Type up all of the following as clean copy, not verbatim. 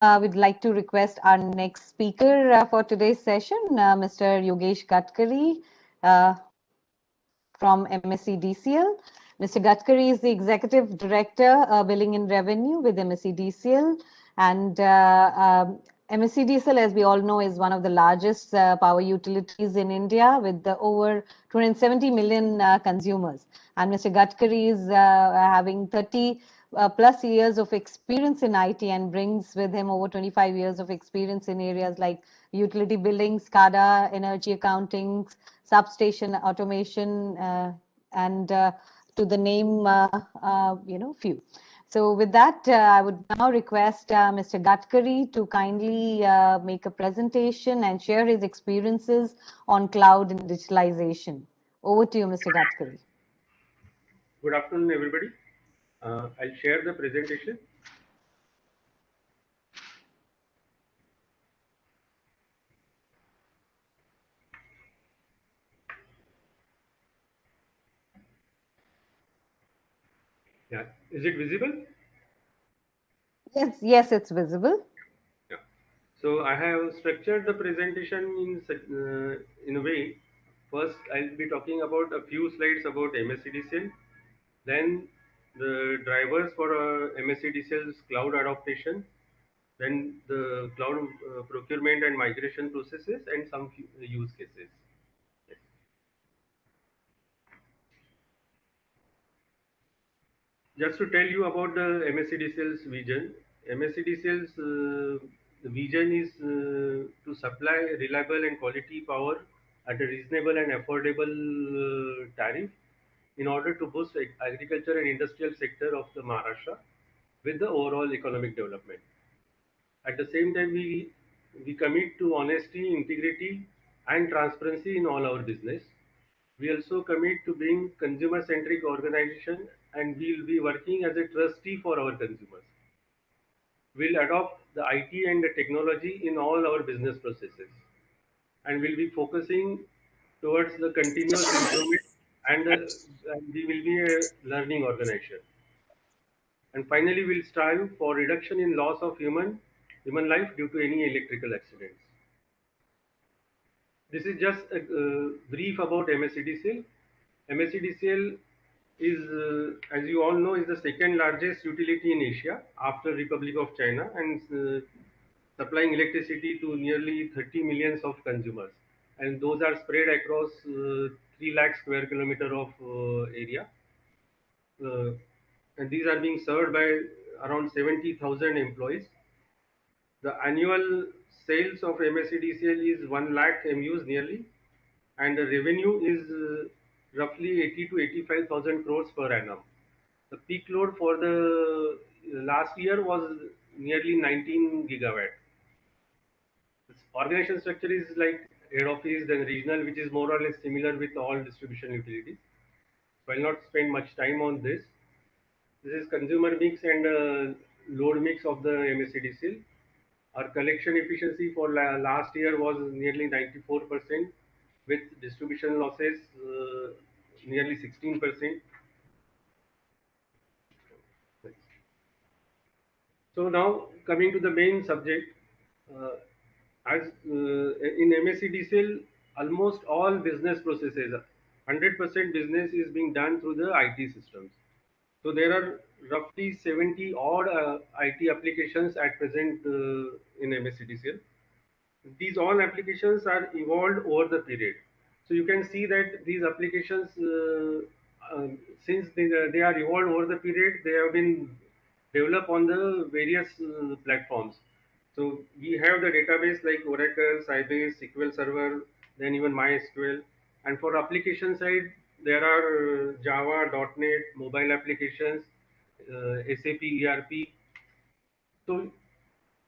we'd like to request our next speaker for today's session, Mr. Yogesh Gadkari from MSc DCL. Mr. Gadkari is the Executive Director, Billing and Revenue with MSc DCL. And MSc DCL, as we all know, is one of the largest power utilities in India with over 270 million consumers. And Mr. Gadkari is having 30 plus years of experience in IT and brings with him over 25 years of experience in areas like utility billing, SCADA, energy accounting, substation automation, and to the name, few. So with that, I would now request Mr. Gadkari to kindly make a presentation and share his experiences on cloud and digitalization. Over to you, Mr. Gadkari. Good afternoon, everybody. I'll share the presentation. Yeah, is it visible? Yes, it's visible. Yeah. So I have structured the presentation in a way. First, I'll be talking about a few slides about MSCDCL, then the drivers for MSCDCL's cloud adaptation, then the cloud procurement and migration processes, and some use cases. Just to tell you about the MSCDCL's vision, MSCDCL's vision is to supply reliable and quality power at a reasonable and affordable tariff in order to boost agriculture and industrial sector of the Maharashtra with the overall economic development. At the same time, we commit to honesty, integrity, and transparency in all our business. We also commit to being consumer-centric organization, and we'll be working as a trustee for our consumers. We'll adopt the IT and the technology in all our business processes, and we'll be focusing towards the continuous improvement, and we will be a learning organization. And finally, we'll strive for reduction in loss of human life due to any electrical accidents. This is just a brief about MSCDCL. MSCDCL is, as you all know, is the second largest utility in Asia after Republic of China, and supplying electricity to nearly 30 millions of consumers. And those are spread across 3 lakh square kilometer of area. Uh, and these are being served by around 70,000 employees. The annual sales of MSCDCL is 1 lakh MUs nearly, and the revenue is roughly 80 to 85,000 crores per annum. The peak load for the last year was nearly 19 gigawatt. This organization structure is like head office, then regional, which is more or less similar with all distribution utilities. So I'll not spend much time on this. This is consumer mix and load mix of the MSCDCL. Our collection efficiency for last year was nearly 94%, with distribution losses nearly 16%. So now coming to the main subject, uh, as in MSCDCL, almost all business processes, 100% business is being done through the IT systems. So there are roughly 70 odd IT applications at present in MSCDCL. These all applications are evolved over the period. So you can see that these applications, since they are evolved over the period, they have been developed on the various platforms. So we have the database like Oracle, Sybase, SQL Server, then even MySQL. And for application side, there are Java, .NET, mobile applications, SAP ERP. So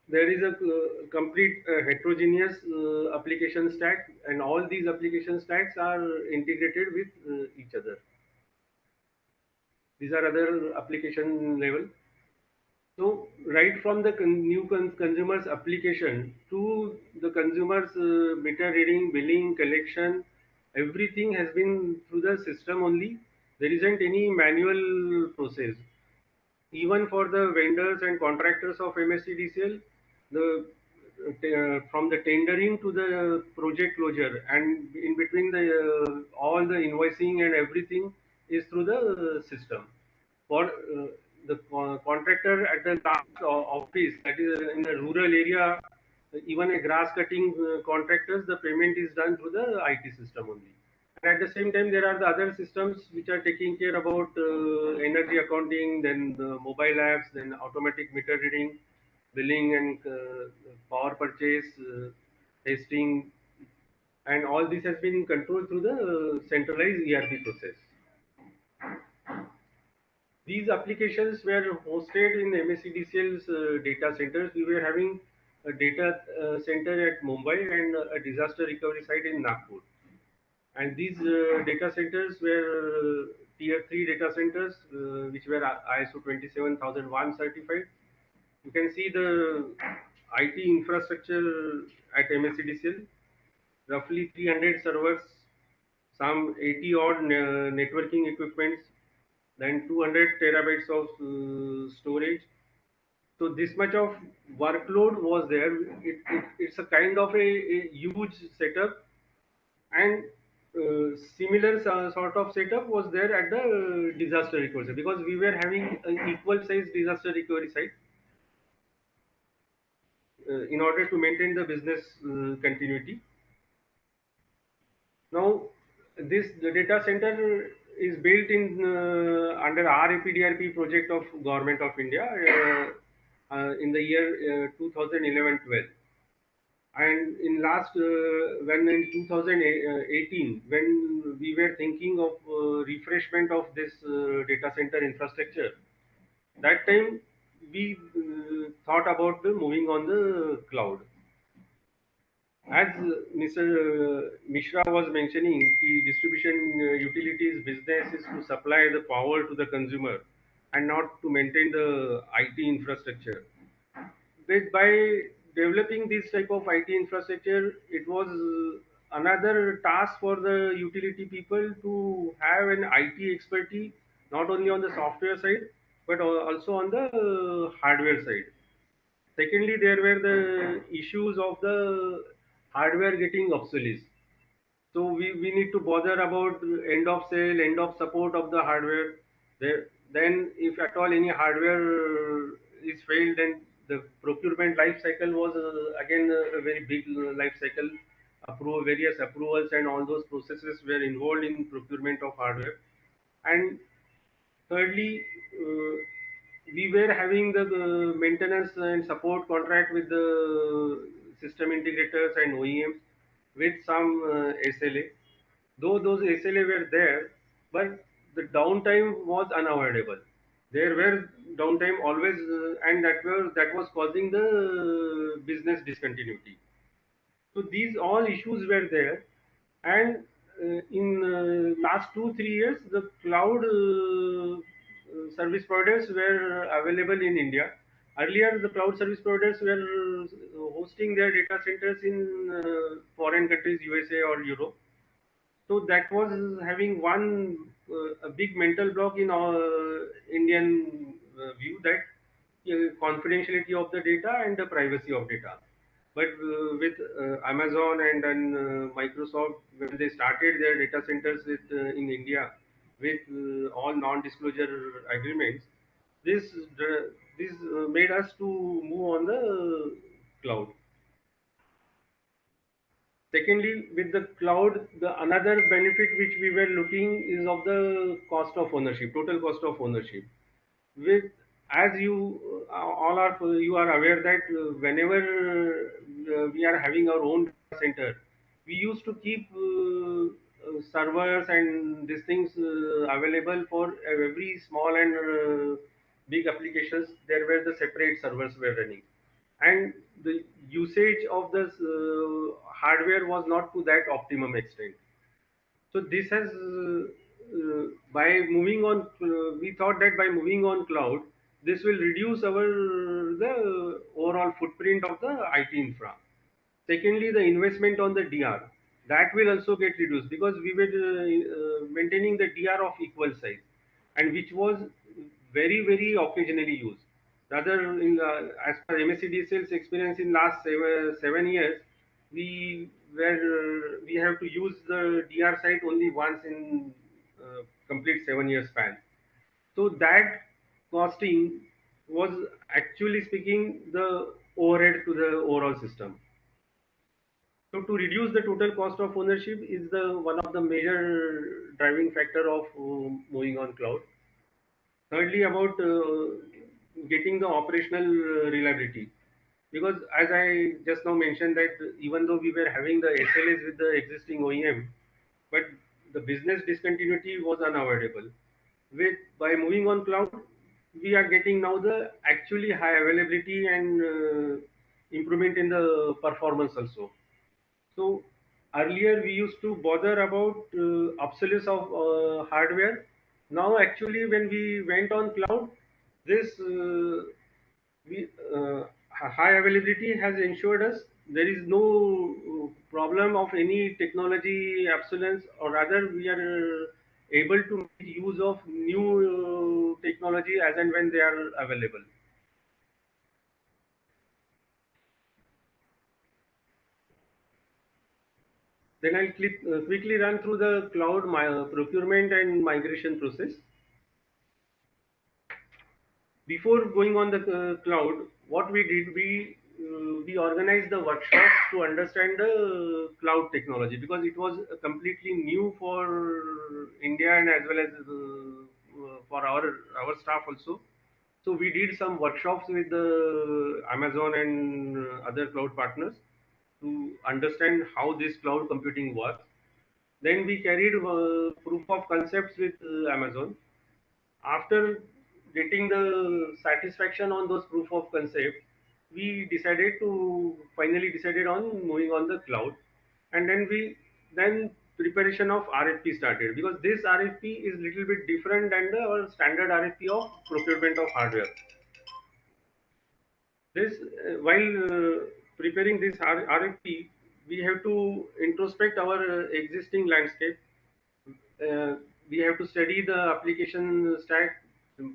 there is a complete heterogeneous application stack, and all these application stacks are integrated with each other. These are other application level. So right from the new consumers application to the consumers meter reading, billing, collection, everything has been through the system only. There isn't any manual process. Even for the vendors and contractors of MSCDCL, the from the tendering to the project closure, and in between the all the invoicing and everything is through the system. For the contractor at the last office, that is in the rural area, even a grass cutting contractors, the payment is done through the IT system only. And at the same time, there are the other systems which are taking care about energy accounting, then the mobile apps, then automatic meter reading, billing and power purchase, testing, and all this has been controlled through the centralized ERP process. These applications were hosted in MSCDCL's data centers. We were having a data center at Mumbai and a disaster recovery site in Nagpur. And these data centers were tier 3 data centers, which were ISO 27001 certified. You can see the IT infrastructure at MSCDCL, roughly 300 servers, some 80 odd networking equipments, then 200 terabytes of storage. So this much of workload was there. It's a kind of a huge setup, and similar sort of setup was there at the disaster recovery site, because we were having an equal size disaster recovery site in order to maintain the business continuity. Now, the data center is built in under RAPDRP project of Government of India in the year 2011-12. And in last, when in 2018, when we were thinking of refreshment of this data center infrastructure, that time we thought about the moving on the cloud. As Mr. Mishra was mentioning, the distribution utilities business is to supply the power to the consumer and not to maintain the IT infrastructure. By developing this type of IT infrastructure, it was another task for the utility people to have an IT expertise, not only on the software side, but also on the hardware side. Secondly, there were the issues of the hardware getting obsolete. So we need to bother about end of sale, end of support of the hardware. Then if at all any hardware is failed, then the procurement life cycle was again a very big life cycle. Various approvals and all those processes were involved in procurement of hardware. And thirdly, we were having the maintenance and support contract with the system integrators and OEMs with some SLA. Though those SLA were there, but the downtime was unavoidable. There were downtime always, and that was causing the business discontinuity. So these all issues were there, and in last 2 3 years, the cloud service providers were available in India. Earlier, the cloud service providers were hosting their data centers in foreign countries, USA or Europe. So that was having one a big mental block in our Indian view, that confidentiality of the data and the privacy of data. But with Amazon and then Microsoft, when they started their data centers in India with all non-disclosure agreements, this made us to move on the cloud. Secondly, with the cloud, the another benefit which we were looking is of the cost of ownership, total cost of ownership. With as all are you are aware that whenever we are having our own data center, we used to keep servers and these things available for every small and big applications. There were the separate servers were running, and the usage of this hardware was not to that optimum extent. So this has by moving on, we thought that by moving on cloud, this will reduce our the overall footprint of the IT infra. Secondly, the investment on the DR, that will also get reduced, because we were maintaining the DR of equal size, and which was very occasionally used. Rather, as per MSCDCL's experience in last 7 years, we have to use the DR site only once in complete 7 year span. So that costing was actually speaking the overhead to the overall system. So to reduce the total cost of ownership is the one of the major driving factor of moving on cloud. Thirdly, about getting the operational reliability, because as I just now mentioned that even though we were having the SLAs with the existing OEM, but the business discontinuity was unavoidable. With by moving on cloud, we are getting now the actually high availability and improvement in the performance also. So earlier we used to bother about obsolescence of hardware. Now actually when we went on cloud, this we, high availability has ensured us there is no problem of any technology obsolescence, or rather we are able to make use of new technology as and when they are available. Then I'll quickly run through the cloud procurement and migration process. Before going on the cloud, what we did, we organized the workshops to understand the cloud technology, because it was completely new for India and as well as for our staff also. So we did some workshops with the Amazon and other cloud partners to understand how this cloud computing works. Then we carried proof of concepts with Amazon. After getting the satisfaction on those proof of concept, we decided to finally decided on moving on the cloud, and then preparation of RFP started, because this RFP is little bit different than the our standard RFP of procurement of hardware. This while preparing this RFP, we have to introspect our existing landscape. uh, we have to study the application stack,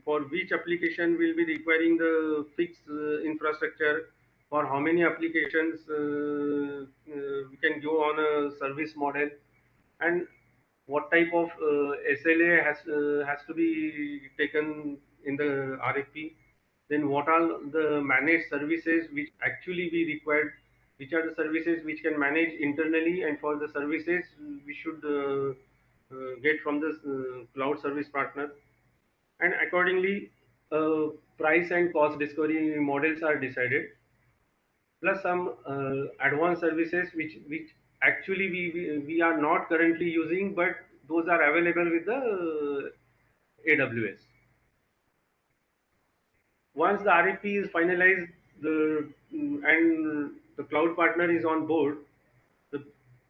for which application will be requiring the fixed infrastructure, for how many applications we can go on a service model, and what type of SLA has to be taken in the RFP. Then what are the managed services which actually we required, which are the services which can manage internally, and for the services we should get from the cloud service partner. And accordingly, price and cost discovery models are decided, plus some advanced services which actually we are not currently using, but those are available with the AWS. Once the RFP is finalized, and the cloud partner is on board, the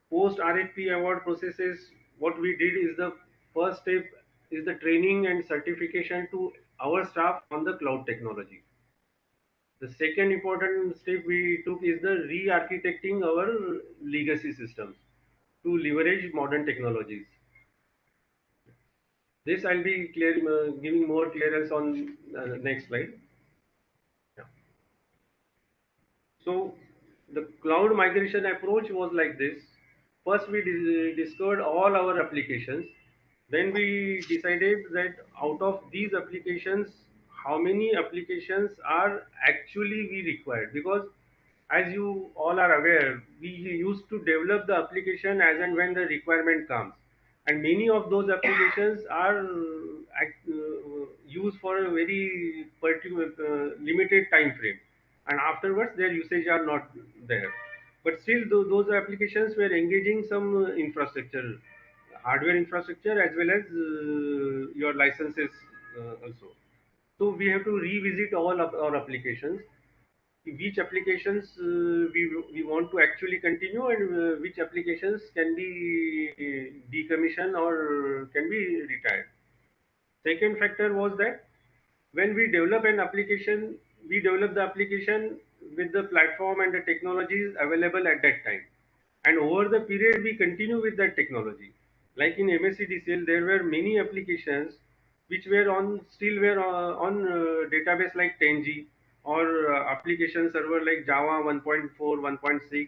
post RFP award processes, what we did is the first step is the training and certification to our staff on the cloud technology. The second important step we took is the re-architecting our legacy systems to leverage modern technologies. This I'll be giving more clearance on next slide. Yeah. So the cloud migration approach was like this. First, we discovered all our applications. Then we decided that out of these applications, how many applications are actually we required. Because as you all are aware, we used to develop the application as and when the requirement comes. And many of those applications are used for a very particular limited time frame, and afterwards their usage are not there. But still, those applications were engaging some infrastructure, hardware infrastructure, as well as your licenses also. So we have to revisit all of our applications, which applications we want to actually continue, and which applications can be decommissioned or can be retired. Second factor was that when we develop an application, we develop the application with the platform and the technologies available at that time. And over the period, we continue with that technology. Like in MSCDCL, there were many applications which were on still were on database like 10G. or application server like Java 1.4, 1.6,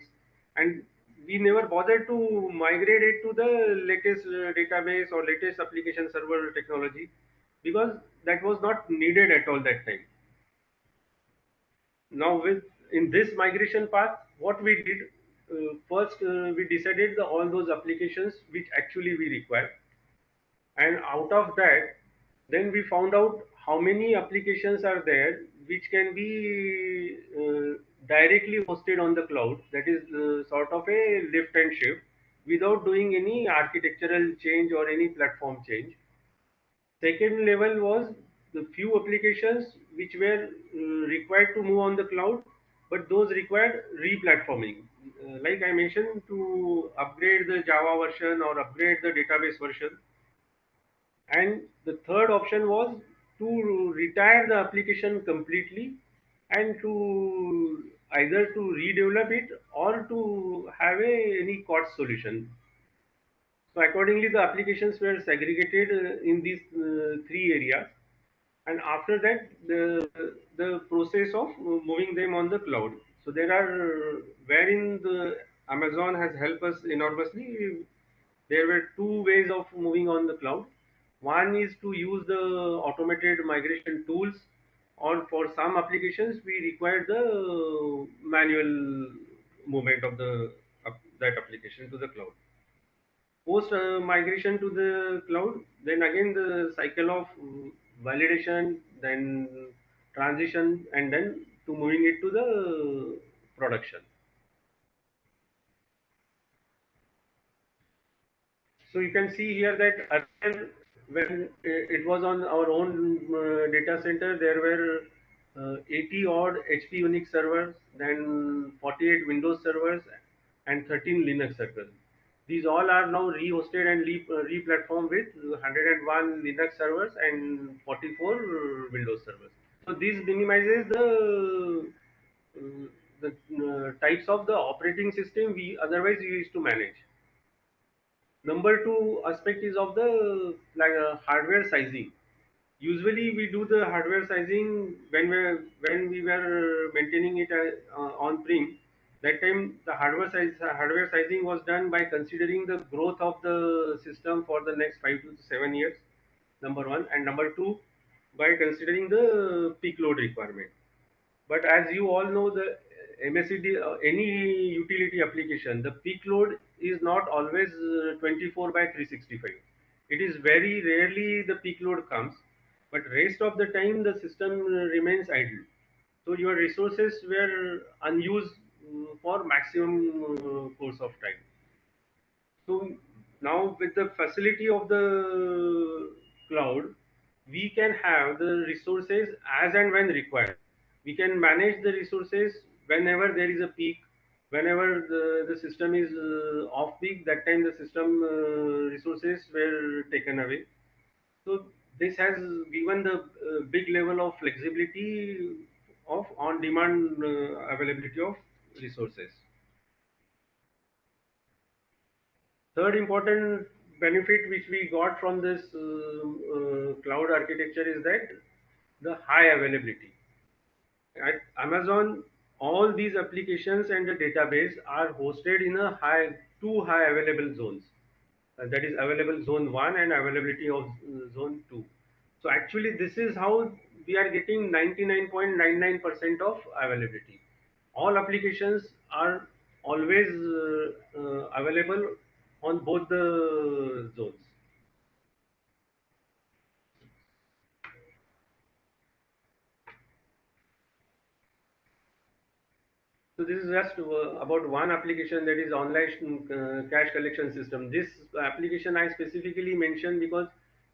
and we never bothered to migrate it to the latest database or latest application server technology, because that was not needed at all that time. Now with in this migration path, what we did, first we decided all those applications which actually we require, and out of that, then we found out how many applications are there which can be directly hosted on the cloud. That is sort of a lift and shift without doing any architectural change or any platform change. Second level was the few applications which were required to move on the cloud, but those required re-platforming. Like I mentioned, to upgrade the Java version or upgrade the database version. And the third option was to retire the application completely and to either to redevelop it or to have any cost solution. So accordingly, the applications were segregated in these three areas, and after that, the process of moving them on the cloud. So there are wherein the Amazon has helped us enormously. There were two ways of moving on the cloud. One is to use the automated migration tools, or for some applications we require the manual movement of the that application to the cloud. Post migration to the cloud, then again the cycle of validation, then transition, and then to moving it to the production. So you can see here that earlier, when it was on our own data center, there were 80 odd HP Unix servers, then 48 Windows servers, and 13 Linux servers. These all are now re-hosted and re-platformed with 101 Linux servers and 44 Windows servers. So this minimizes the types of the operating system we otherwise used to manage. Number two aspect is of the hardware sizing. Usually we do the hardware sizing when we were maintaining it on prem. That time the hardware sizing was done by considering the growth of the system for the next 5 to 7 years. Number one, and number two, by considering the peak load requirement. But as you all know, the MSCD, any utility application, the peak load is not always 24 by 365. It is very rarely the peak load comes, but rest of the time the system remains idle. So your resources were unused for maximum course of time. So now with the facility of the cloud, we can have the resources as and when required. We can manage the resources whenever there is a peak, whenever the system is off peak, that time the system resources were taken away. So this has given the big level of flexibility of on-demand availability of resources. Third important benefit which we got from this cloud architecture is that the high availability. At Amazon, all these applications and the database are hosted in a two high available zones. That is available zone 1 and availability of zone 2. So actually this is how we are getting 99.99% of availability. All applications are always available on both the zones. So this is just about one application, that is online cash collection system. This application I specifically mentioned because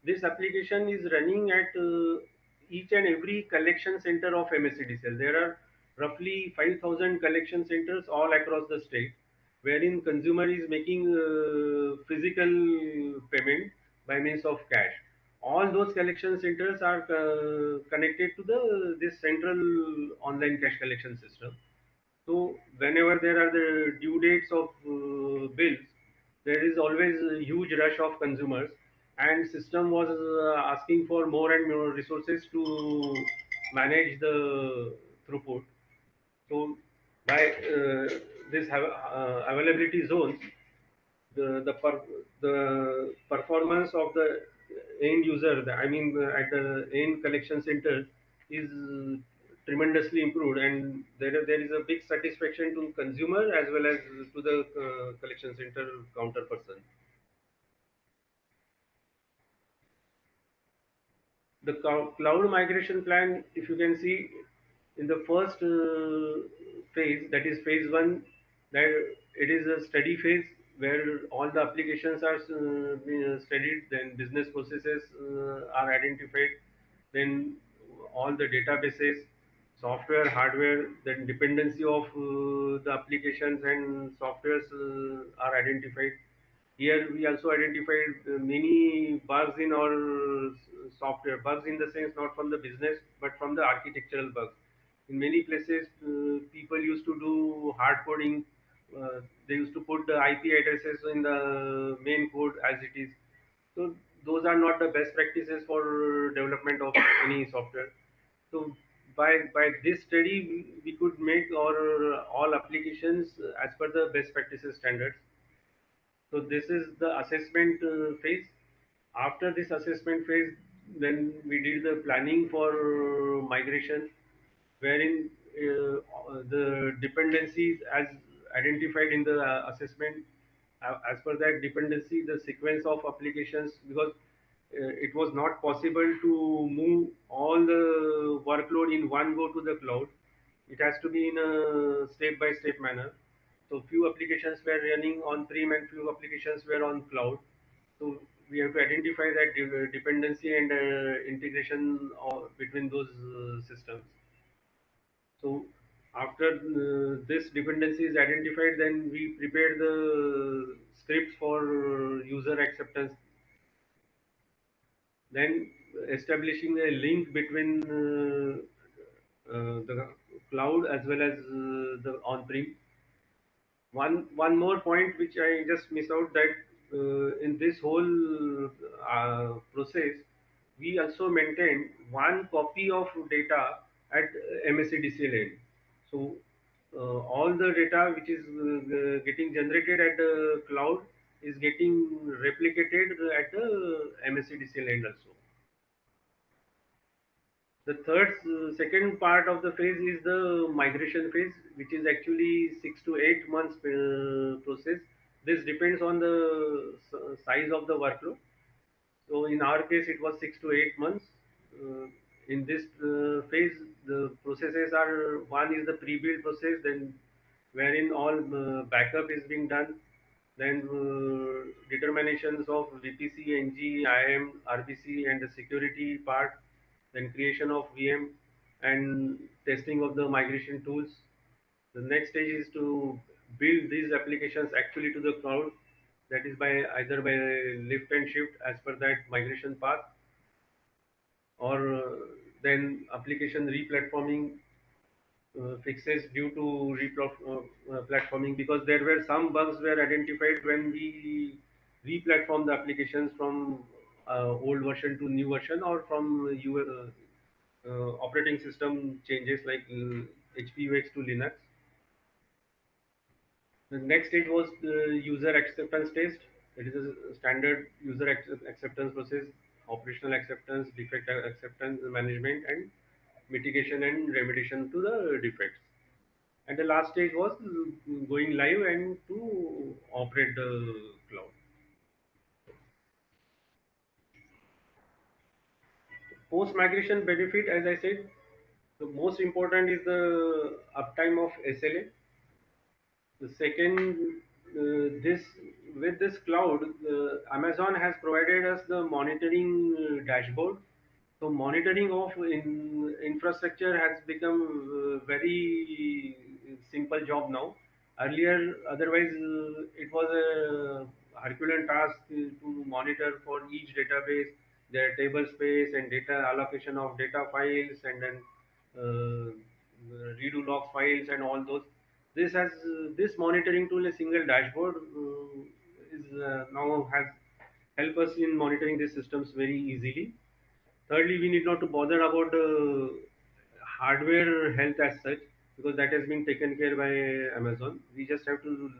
this application is running at each and every collection center of MSCDCL. There are roughly 5,000 collection centers all across the state, wherein consumer is making physical payment by means of cash. All those collection centers are connected to the this central online cash collection system. So whenever there are the due dates of bills, there is always a huge rush of consumers, and system was asking for more and more resources to manage the throughput. So by this availability zones, the performance of the end user, I mean at the end collection center, is tremendously improved, and there is a big satisfaction to consumer as well as to the collection center counter person. The cloud migration plan, if you can see, in the first phase, that is phase one, that it is a study phase where all the applications are being studied, then business processes are identified, then all the databases, software, hardware, then dependency of the applications and softwares are identified. Here we also identified many bugs in our software. Bugs in the sense not from the business but from the architectural bugs. In many places, people used to do hard coding. They used to put the IP addresses in the main code as it is. So those are not the best practices for development of any software. So by this study, we could make our all applications as per the best practices standards. So this is the assessment phase. After this assessment phase, then we did the planning for migration, wherein the dependencies as identified in the assessment, as per that dependency, the sequence of applications, because it was not possible to move all the workload in one go to the cloud. It has to be in a step-by-step manner. So few applications were running on prem and few applications were on cloud. So we have to identify that dependency and integration between those systems. So after this dependency is identified, then we prepare the scripts for user acceptance, then establishing a link between the cloud as well as the on-prem. One more point which I just missed out, that in this whole process, we also maintain one copy of data at MSCDCL end. So all the data which is getting generated at the cloud is getting replicated at the MSCDCL end also. The second part of the phase is the migration phase, which is actually 6 to 8 months process. This depends on the size of the workload. So in our case, it was 6 to 8 months. In this phase, the processes are, one is the pre-build process, then wherein all backup is being done, then determinations of VPC, NG, IAM, RBC, and the security part, then creation of VM and testing of the migration tools. The next stage is to build these applications actually to the cloud. That is by either by lift and shift as per that migration path, or then application replatforming, fixes due to platforming, because there were some bugs were identified when we re-platform the applications from old version to new version, or from operating system changes like HPUX to Linux. The next stage was the user acceptance test. It is a standard user acceptance process, operational acceptance, defect acceptance management, and mitigation and remediation to the defects. And the last stage was going live and to operate the cloud. Post migration benefit, as I said, the most important is the uptime of SLA. The second, this with this cloud, Amazon has provided us the monitoring dashboard. So monitoring of infrastructure has become very simple job now. Earlier, otherwise, it was a Herculean task to monitor for each database, their table space and data allocation of data files, and then redo log files and all those. This monitoring tool, a single dashboard, is now has help us in monitoring these systems very easily. Thirdly, we need not to bother about the hardware health as such, because that has been taken care by Amazon. We just have to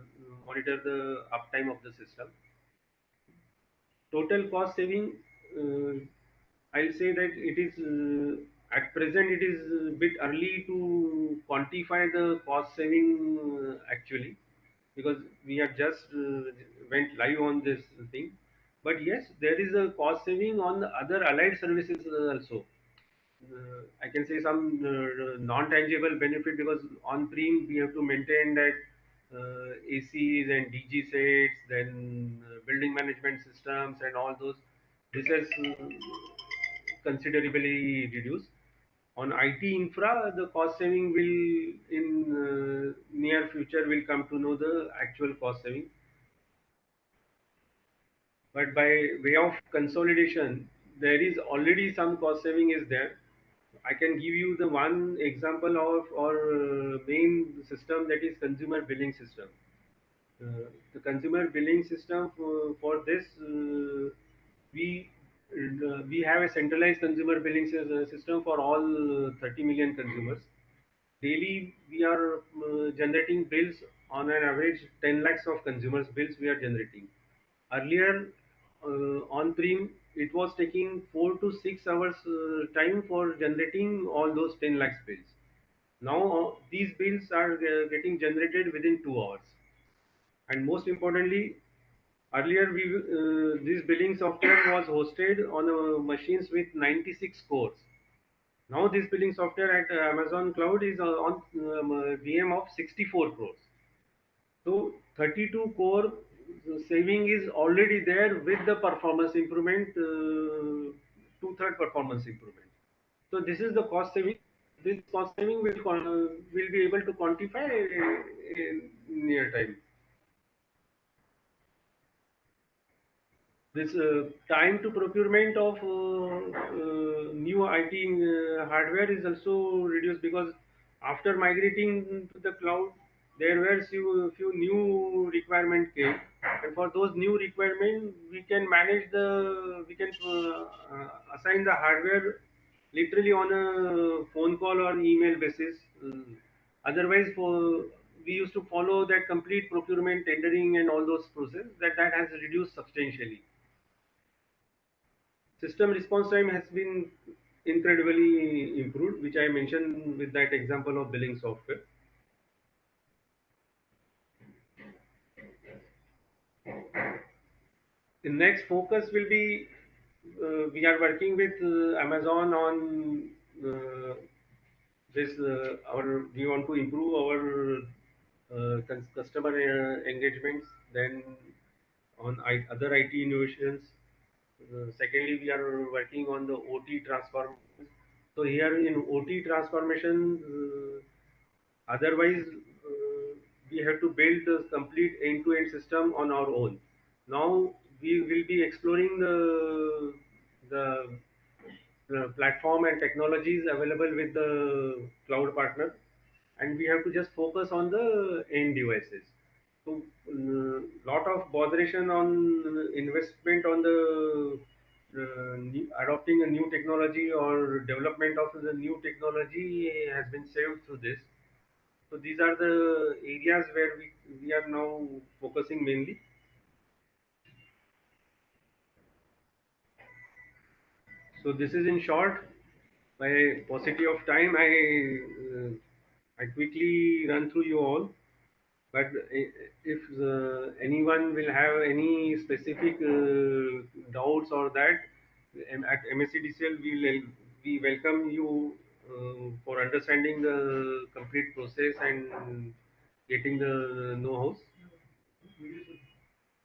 monitor the uptime of the system. Total cost saving, uh, I'll say that it is at present it is a bit early to quantify the cost saving actually, because we have just went live on this thing. But yes, there is a cost saving on the other allied services also. I can say some non-tangible benefit, because on-prem we have to maintain that ACs and DG sets, then building management systems and all those. This has considerably reduced. On IT infra, the cost saving will in near future will come to know the actual cost saving. But by way of consolidation, there is already some cost saving is there. I can give you the one example of our main system, that is consumer billing system. The consumer billing system for this, we have a centralized consumer billing system for all 30 million consumers. Daily, we are generating bills on an average 10 lakhs of consumers bills we are generating. Earlier, on-prem, it was taking 4 to 6 hours time for generating all those 10 lakhs bills. Now, these bills are getting generated within 2 hours. And most importantly, earlier this billing software was hosted on machines with 96 cores. Now this billing software at Amazon Cloud is on VM of 64 crores. So 32 core saving is already there with the performance improvement, two-third performance improvement. So this is the cost saving. This cost saving will be able to quantify in near time. This time to procurement of new IT hardware is also reduced, because after migrating to the cloud, there were few new requirement came, and for those new requirement, we can assign the hardware literally on a phone call or email basis. Otherwise, we used to follow that complete procurement, tendering, and all those process. That has reduced substantially. System response time has been incredibly improved, which I mentioned with that example of billing software. The next focus will be we are working with Amazon on this. We want to improve our customer engagements. Then on other IT innovations. Secondly, we are working on the OT transformation. So here in OT transformation, otherwise, we have to build the complete end-to-end system on our own. Now we will be exploring the platform and technologies available with the cloud partner, and we have to just focus on the end devices. So, lot of botheration on investment on the adopting a new technology or development of the new technology has been saved through this. So these are the areas where we are now focusing mainly. So this is in short. By paucity of time, I quickly run through you all. But if anyone will have any specific doubts or that, at MSCDCL we welcome you for understanding the complete process and getting the know-hows.